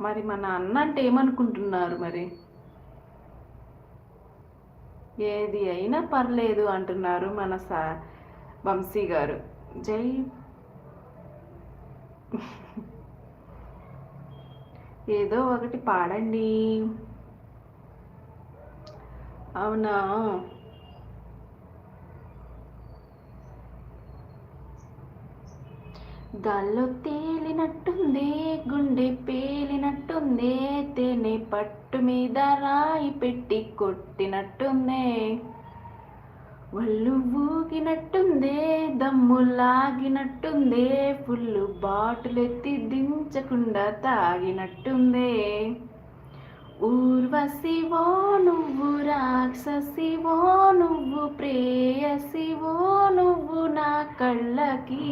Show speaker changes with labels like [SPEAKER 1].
[SPEAKER 1] మరి మన అన్న అంటే ఏమనుకుంటున్నారు మరి? ఏది అయినా పర్లేదు అంటున్నారు మన వంశీ గారు. జై ఏదో ఒకటి పాడండి. అవునా? గాల్లో తేలినట్టుందే, గుండె పేలినట్టుందే, తేనె పట్టు మీద రాయి పెట్టి కొట్టినట్టుందే, ఒళ్ళు ఊగినట్టుందే, దమ్ము లాగినట్టుందే, ఫుల్లు బాటులెత్తి దించకుండా తాగినట్టుందే. ఊర్వశివో నువ్వు, రాక్షసివో నువ్వు, ప్రేయసివో నువ్వు నా కళ్ళకి,